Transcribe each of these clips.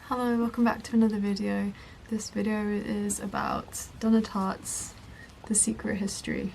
Hello, welcome back to another video. This video is about Donna Tartt's The Secret History.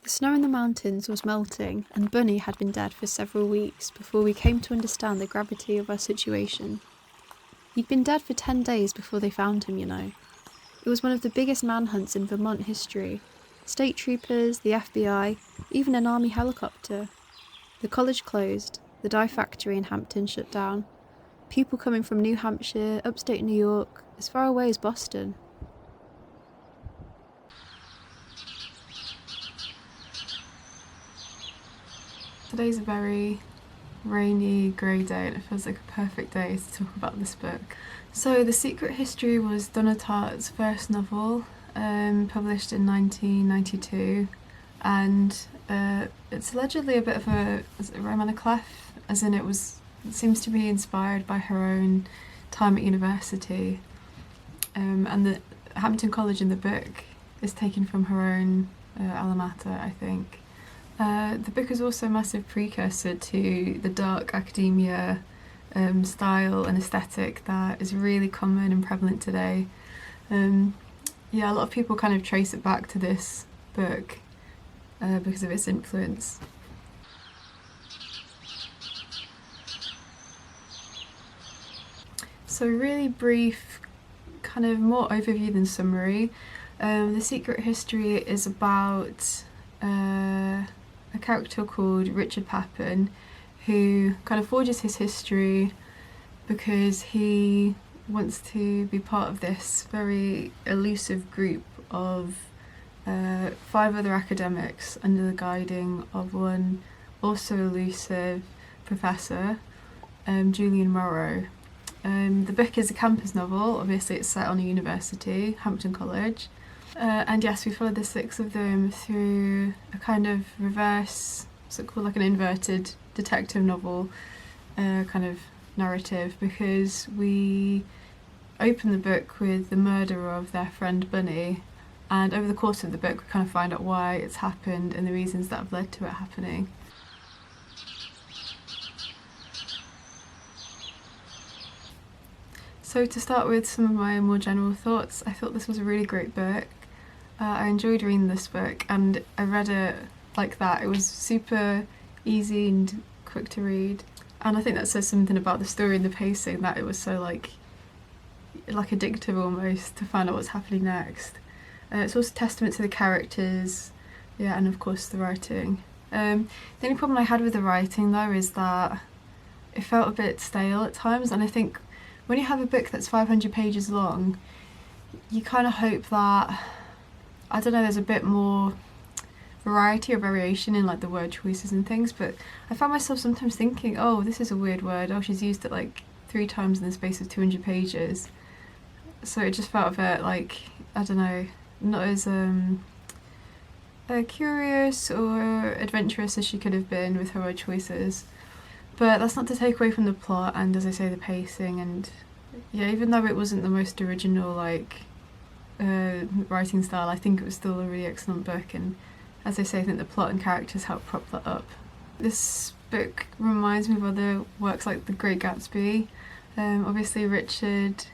The snow in the mountains was melting, and Bunny had been dead for several weeks before we came to understand the gravity of our situation. He'd been dead for 10 days before they found him, you know. It was one of the biggest manhunts in Vermont history. State troopers, the FBI, even an army helicopter. The college closed, the dye factory in Hampton shut down. People coming from New Hampshire, upstate New York, as far away as Boston. Today's a very rainy, grey day and it feels like a perfect day to talk about this book. So The Secret History was Donna Tartt's first novel, published in 1992, and it's allegedly a bit of a roman clef, as in it seems to be inspired by her own time at university, and the Hampton College in the book is taken from her own alma mater, I think. The book is also a massive precursor to the dark academia style and aesthetic that is really common and prevalent today. Yeah, a lot of people kind of trace it back to this book because of its influence. So really brief, kind of more overview than summary. The Secret History is about a character called Richard Papin, who kind of forges his history because he wants to be part of this very elusive group of 5 other academics under the guiding of one also elusive professor, Julian Morrow. The book is a campus novel, obviously it's set on a university, Hampton College. And yes, we follow the 6 of them through a kind of reverse, what's called like an inverted detective novel kind of narrative, because we open the book with the murder of their friend Bunny, and over the course of the book we kind of find out why it's happened and the reasons that have led to it happening. So to start with some of my more general thoughts, I thought this was a really great book. I enjoyed reading this book and I read it like that. It was super easy and quick to read, and I think that says something about the story and the pacing, that it was so like addictive almost to find out what's happening next. It's also a testament to the characters, yeah, and of course the writing. The only problem I had with the writing though is that it felt a bit stale at times, and I think when you have a book that's 500 pages long, you kind of hope that, I don't know, there's a bit more variety or variation in like the word choices and things, but I found myself sometimes thinking, oh, this is a weird word, oh, she's used it like 3 times in the space of 200 pages. So it just felt a bit like, I don't know, not as curious or adventurous as she could have been with her word choices. But that's not to take away from the plot and, as I say, the pacing, and yeah, even though it wasn't the most original like writing style, I think it was still a really excellent book, and as I say, I think the plot and characters help prop that up. This book reminds me of other works like The Great Gatsby. Obviously Richard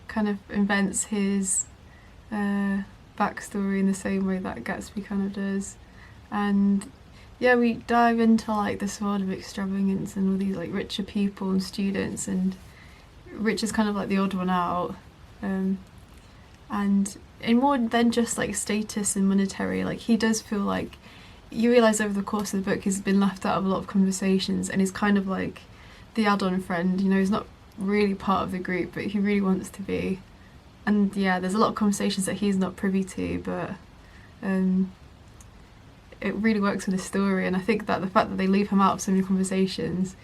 kind of invents his backstory in the same way that Gatsby kind of does, and yeah, we dive into like this world of extravagance and all these like richer people and students, and Rich is kind of like the odd one out, and in more than just like status and monetary, like he does feel like, you realise over the course of the book he's been left out of a lot of conversations, and he's kind of like the add-on friend, you know, he's not really part of the group but he really wants to be, and yeah, there's a lot of conversations that he's not privy to, but it really works with the story, and I think that the fact that they leave him out of so many conversations,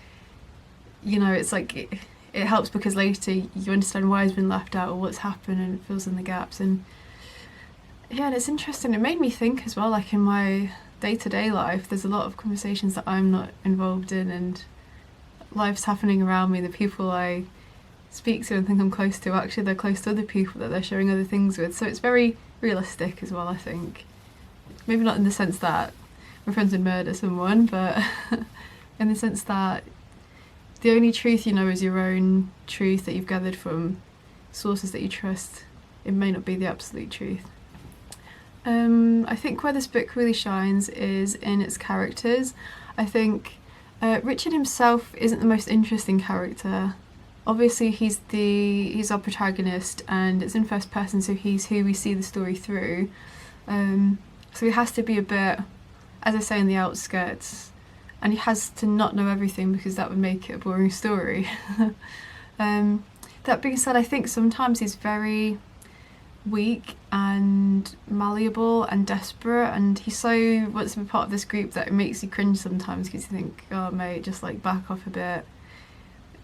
you know, it's like it helps because later you understand why he's been left out or what's happened, and it fills in the gaps. And yeah, and it's interesting, it made me think as well, like in my day-to-day life there's a lot of conversations that I'm not involved in, and life's happening around me, the people I speak to and think I'm close to, actually they're close to other people that they're sharing other things with, so it's very realistic as well, I think. Maybe not in the sense that my friends would murder someone, but in the sense that the only truth you know is your own truth that you've gathered from sources that you trust. It may not be the absolute truth. I think where this book really shines is in its characters. I think Richard himself isn't the most interesting character. Obviously he's our protagonist and it's in first person, so he's who we see the story through. So he has to be a bit, as I say, in the outskirts, and he has to not know everything because that would make it a boring story. That being said, I think sometimes he's very weak and malleable and desperate, and he so wants to be part of this group that it makes you cringe sometimes because you think, oh mate, just like back off a bit.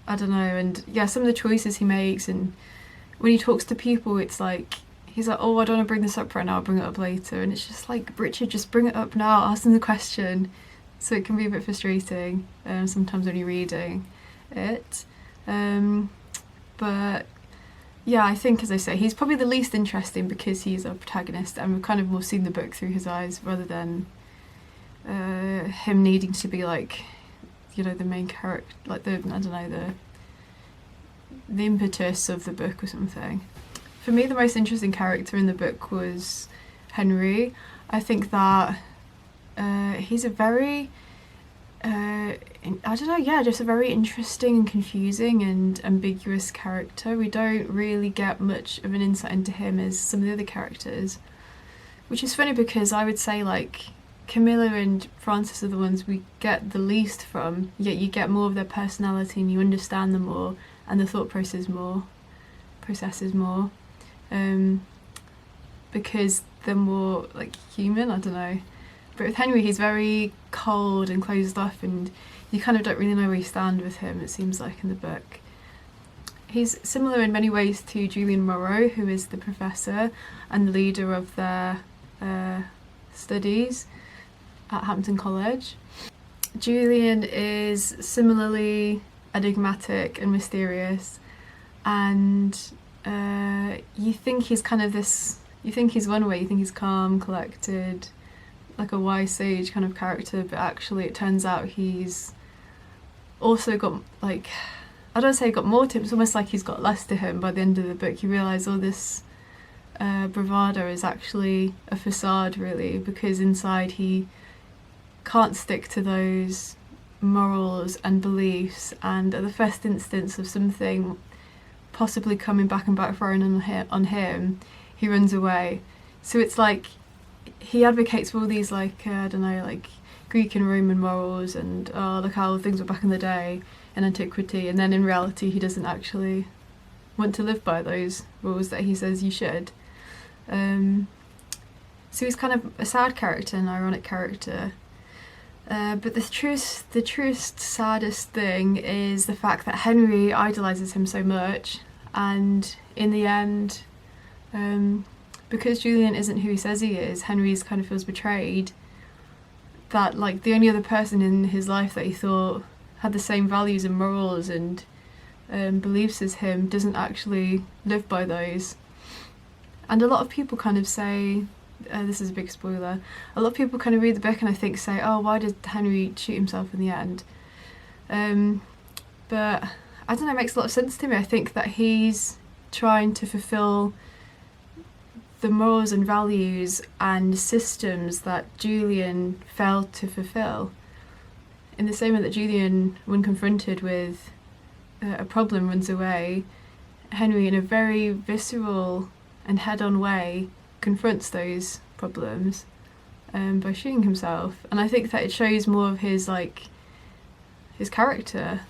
I don't know. And yeah, some of the choices he makes, and when he talks to people, it's like he's like, oh, I don't want to bring this up right now, I'll bring it up later. And it's just like, Richard, just bring it up now, ask them the question. So it can be a bit frustrating sometimes when you're reading it. But yeah, I think, as I say, he's probably the least interesting because he's our protagonist and we've kind of more seen the book through his eyes rather than him needing to be like, you know, the main character, like the, I don't know, the impetus of the book or something. For me, the most interesting character in the book was Henry. I think that he's a very, I don't know, yeah, just a very interesting and confusing and ambiguous character. We don't really get much of an insight into him as some of the other characters, which is funny because I would say like Camilla and Francis are the ones we get the least from, yet you get more of their personality and you understand them more and the thought processes more, because they're more like human, I don't know. But with Henry, he's very cold and closed off and you kind of don't really know where you stand with him, it seems like, in the book. He's similar in many ways to Julian Morrow, who is the professor and the leader of their studies at Hampton College. Julian is similarly enigmatic and mysterious, and you think he's kind of this, you think he's one way, you think he's calm, collected, like a wise sage kind of character, but actually it turns out he's also got, like, I don't say got more to him, it's almost like he's got less to him. By the end of the book you realise all this bravado is actually a facade, really, because inside he can't stick to those morals and beliefs, and at the first instance of something possibly coming back and backfiring on him, he runs away. So it's like he advocates for all these, like, I don't know, like Greek and Roman morals and look how things were back in the day in antiquity, and then in reality he doesn't actually want to live by those rules that he says you should. So he's kind of a sad character, an ironic character. But the truest, saddest thing is the fact that Henry idolises him so much, and in the end, because Julian isn't who he says he is, Henry's kind of feels betrayed, that like the only other person in his life that he thought had the same values and morals and beliefs as him doesn't actually live by those. And a lot of people kind of say, this is a big spoiler, a lot of people kind of read the book and I think say, oh, why did Henry shoot himself in the end? But I don't know, it makes a lot of sense to me. I think that he's trying to fulfill the morals and values and systems that Julian failed to fulfill. In the same way that Julian, when confronted with a problem, runs away, Henry, in a very visceral and head-on way, confronts those problems by shooting himself. And I think that it shows more of his, like, his character,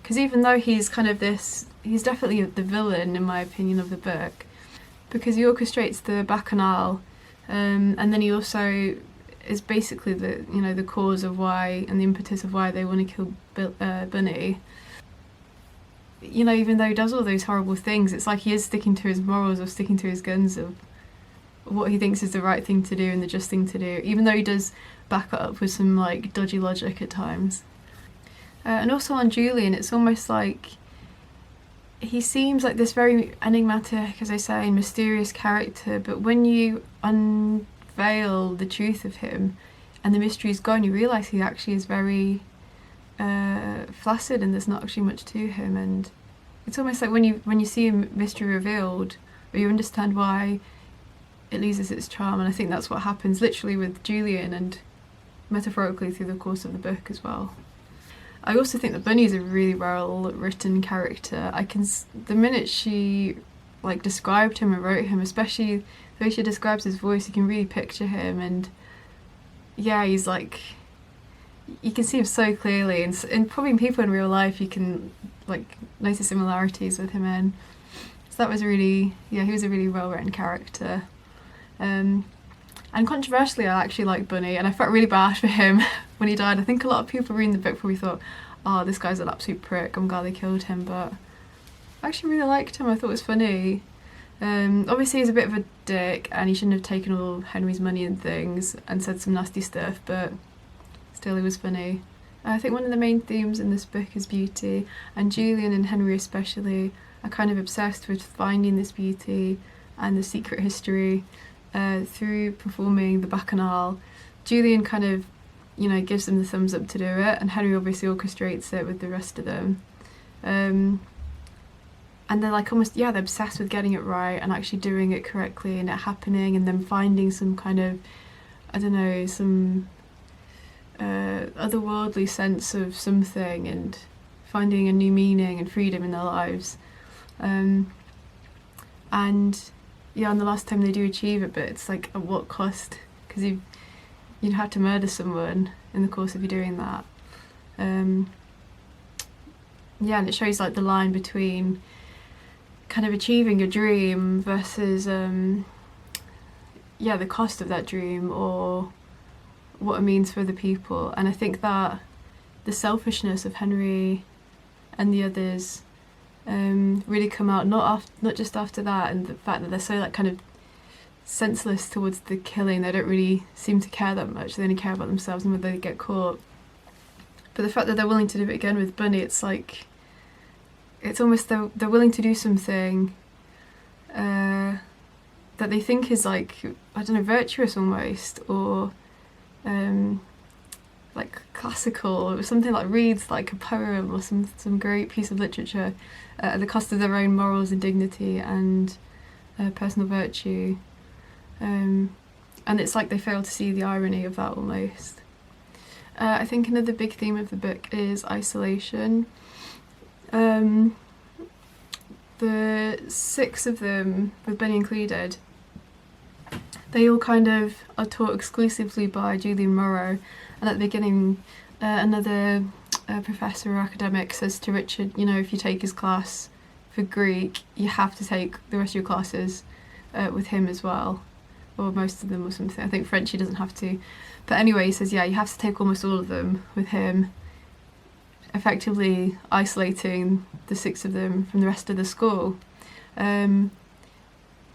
because even though he's kind of this, he's definitely the villain in my opinion of the book, because he orchestrates the bacchanal, and then he also is basically the, you know, the cause of why and the impetus of why they want to kill Bunny. You know, even though he does all those horrible things, it's like he is sticking to his morals, or sticking to his guns of what he thinks is the right thing to do and the just thing to do, even though he does back it up with some like dodgy logic at times. And also on Julian, it's almost like he seems like this very enigmatic, as I say, and mysterious character, but when you unveil the truth of him and the mystery's gone, you realise he actually is very flaccid and there's not actually much to him, and it's almost like when you see a mystery revealed, or you understand why it loses its charm, and I think that's what happens literally with Julian and metaphorically through the course of the book as well. I also think that Bunny is a really well written character. The minute she like described him and wrote him, especially the way she describes his voice, you can really picture him, and yeah, he's like, you can see him so clearly, and probably people in real life you can like notice similarities with him in. So that was really, yeah, he was a really well written character. And controversially, I actually like Bunny, and I felt really bad for him when he died. I think a lot of people reading the book probably thought, oh, this guy's an absolute prick, I'm glad they killed him, but I actually really liked him. I thought it was funny. Obviously he's a bit of a dick and he shouldn't have taken all Henry's money and things and said some nasty stuff, but still he was funny. I think one of the main themes in this book is beauty, and Julian and Henry especially are kind of obsessed with finding this beauty and the secret history through performing the Bacchanal. Julian kind of, you know, gives them the thumbs up to do it, and Henry obviously orchestrates it with the rest of them. And they're like almost, yeah, they're obsessed with getting it right and actually doing it correctly and it happening, and then finding some kind of, I don't know, some otherworldly sense of something and finding a new meaning and freedom in their lives. And yeah, and the last time they do achieve it, but it's like at what cost? Because you'd have to murder someone in the course of you doing that. Yeah, and it shows like the line between kind of achieving your dream versus yeah, the cost of that dream, or what it means for other people. And I think that the selfishness of Henry and the others really come out not just after that, and the fact that they're so like kind of senseless towards the killing. They don't really seem to care that much. They only care about themselves and whether they get caught. But the fact that they're willing to do it again with Bunny, it's like, it's almost they're willing to do something that they think is like, I don't know, virtuous almost, or like classical, or something like reads like a poem or some great piece of literature at the cost of their own morals and dignity and personal virtue. And it's like they fail to see the irony of that almost. I think another big theme of the book is isolation. The 6 of them, with Benny included, they all kind of are taught exclusively by Julian Morrow, and at the beginning another professor or academic says to Richard, you know, if you take his class for Greek, you have to take the rest of your classes with him as well, or most of them or something. I think French he doesn't have to, but anyway, he says, yeah, you have to take almost all of them with him, effectively isolating the 6 of them from the rest of the school.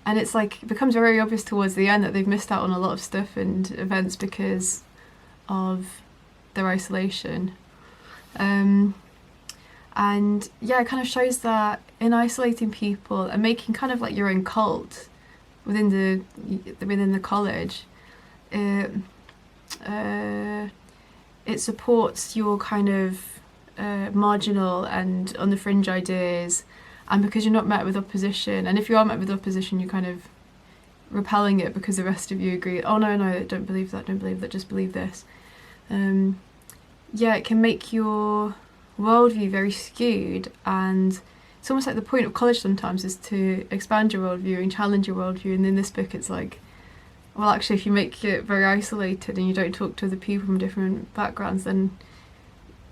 And it's like, it becomes very obvious towards the end that they've missed out on a lot of stuff and events because of their isolation. And yeah, it kind of shows that in isolating people and making kind of like your own cult within the college, it supports your kind of marginal and on the fringe ideas, and because you're not met with opposition, and if you are met with opposition, you're kind of repelling it because the rest of you agree, oh no, don't believe that, just believe this. Yeah, it can make your worldview very skewed, and it's almost like the point of college sometimes is to expand your worldview and challenge your worldview, and in this book it's like, well actually if you make it very isolated and you don't talk to other people from different backgrounds, then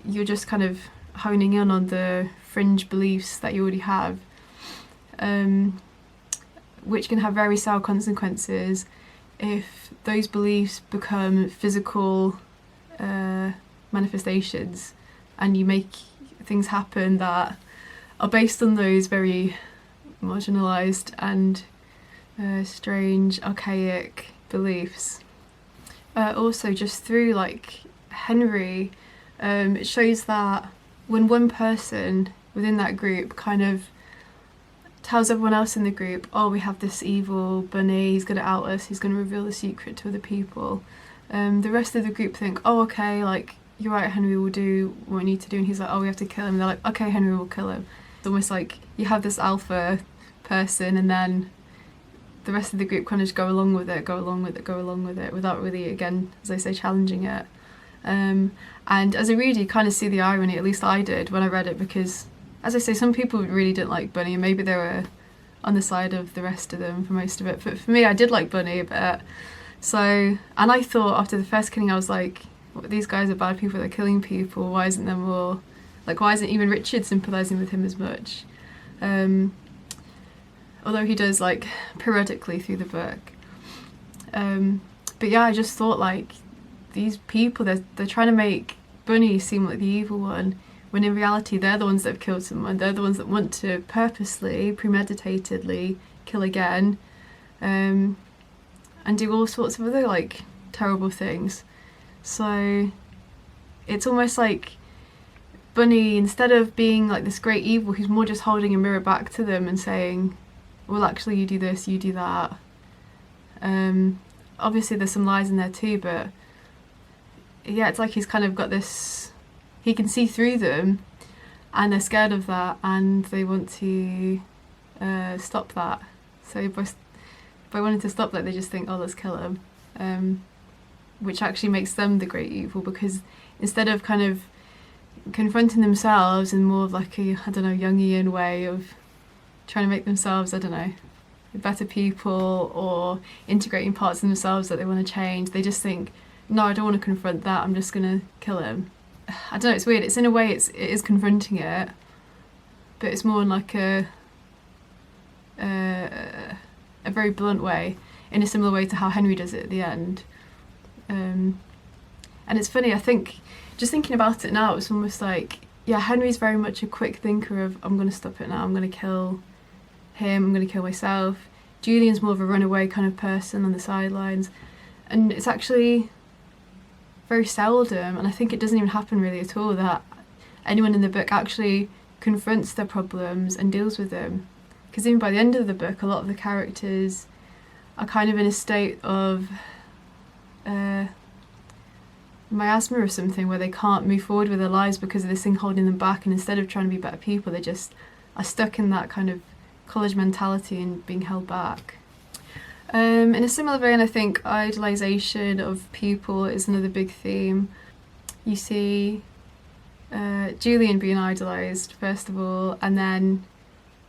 you're just kind of honing in on the fringe beliefs that you already have, which can have very sour consequences if those beliefs become physical manifestations, and you make things happen that are based on those very marginalised and strange, archaic beliefs. Also, just through like Henry, it shows that when one person within that group kind of tells everyone else in the group, oh, we have this evil bunny, he's going to out us, he's going to reveal the secret to other people, the rest of the group think, oh okay, like, you're right, Henry, will do what we need to do. And he's like, oh, we have to kill him. And they're like, okay, Henry, we'll kill him. It's almost like you have this alpha person, and then the rest of the group kind of just go along with it without really, again, as I say, challenging it. And as a reader, you kind of see the irony, at least I did when I read it, because, as I say, some people really didn't like Bunny, and maybe they were on the side of the rest of them for most of it. But for me, I did like Bunny a bit. So, and I thought after the first killing, I was like, well, these guys are bad people, they're killing people, why isn't there more, like, why isn't even Richard sympathising with him as much? Although he does, like, periodically through the book. But yeah, I just thought, like, these people, they're trying to make Bunny seem like the evil one, when in reality they're the ones that have killed someone. They're the ones that want to purposely, premeditatedly kill again, and do all sorts of other, like, terrible things. So it's almost like Bunny, instead of being like this great evil, he's more just holding a mirror back to them and saying, well, actually, you do this, you do that. Obviously there's some lies in there too, but yeah, it's like he's kind of got this, he can see through them, and they're scared of that, and they want to stop that. So by wanting to stop that, they just think, oh, let's kill him, which actually makes them the great evil, because instead of kind of confronting themselves in more of like a, I don't know, Jungian way of trying to make themselves, I don't know, better people, or integrating parts of themselves that they want to change, they just think, no, I don't want to confront that, I'm just going to kill him. I don't know, it's weird. It's in a way, it is confronting it, but it's more in like a very blunt way, in a similar way to how Henry does it at the end. And it's funny, I think, just thinking about it now, it's almost like, yeah, Henry's very much a quick thinker of, I'm going to stop it now, I'm going to kill him, I'm going to kill myself. Julian's more of a runaway kind of person on the sidelines, and it's actually very seldom, and I think it doesn't even happen really at all, that anyone in the book actually confronts their problems and deals with them. Because even by the end of the book, a lot of the characters are kind of in a state of miasma or something, where they can't move forward with their lives because of this thing holding them back, and instead of trying to be better people, they just are stuck in that kind of college mentality and being held back. In a similar vein, I think idolisation of people is another big theme. You see Julian being idolised, first of all, and then,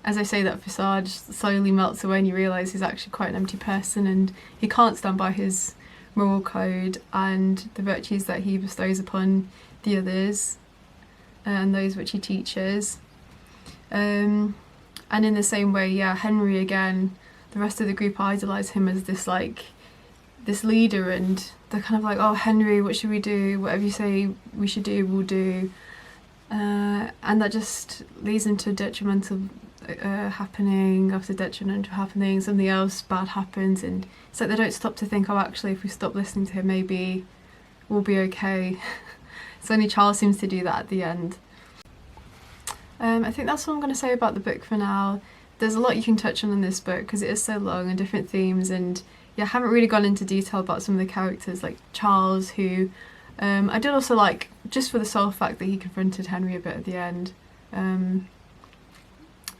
as I say, that facade slowly melts away and you realise he's actually quite an empty person, and he can't stand by his moral code and the virtues that he bestows upon the others and those which he teaches. And in the same way, yeah, Henry, again, the rest of the group idolise him as this, like, this leader, and they're kind of like, oh, Henry, what should we do? Whatever you say we should do, we'll do. And that just leads into detrimental happening after detrimental happening, something else bad happens, and it's like they don't stop to think, oh, actually, if we stop listening to him, maybe we'll be okay. So only Charles seems to do that at the end. I think that's all I'm going to say about the book for now. There's a lot you can touch on in this book because it is so long and different themes, and yeah, I haven't really gone into detail about some of the characters, like Charles, who I did also like, just for the sole fact that he confronted Henry a bit at the end.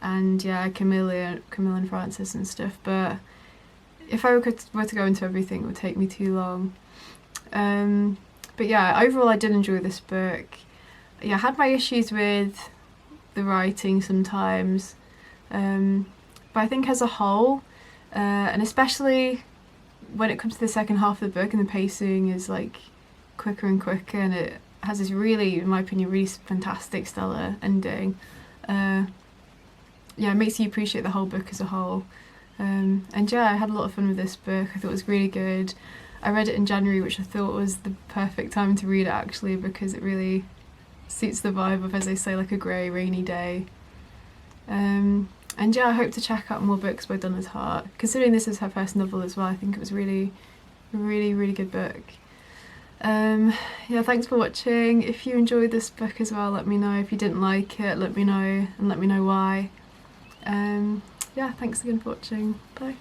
And yeah, Camille and Francis and stuff, but if I were to go into everything, it would take me too long. But yeah, overall I did enjoy this book. Yeah, I had my issues with the writing sometimes, but I think as a whole, and especially when it comes to the second half of the book and the pacing is like quicker and quicker, and it has this really, in my opinion, really fantastic, stellar ending. Yeah, it makes you appreciate the whole book as a whole. And yeah, I had a lot of fun with this book. I thought it was really good. I read it in January, which I thought was the perfect time to read it, actually, because it really suits the vibe of, as they say, like a grey, rainy day. And yeah, I hope to check out more books by Donna Tartt. Considering this is her first novel as well, I think it was really, really, really good book. Yeah, thanks for watching. If you enjoyed this book as well, let me know. If you didn't like it, let me know, and let me know why. Yeah, thanks again for watching. Bye.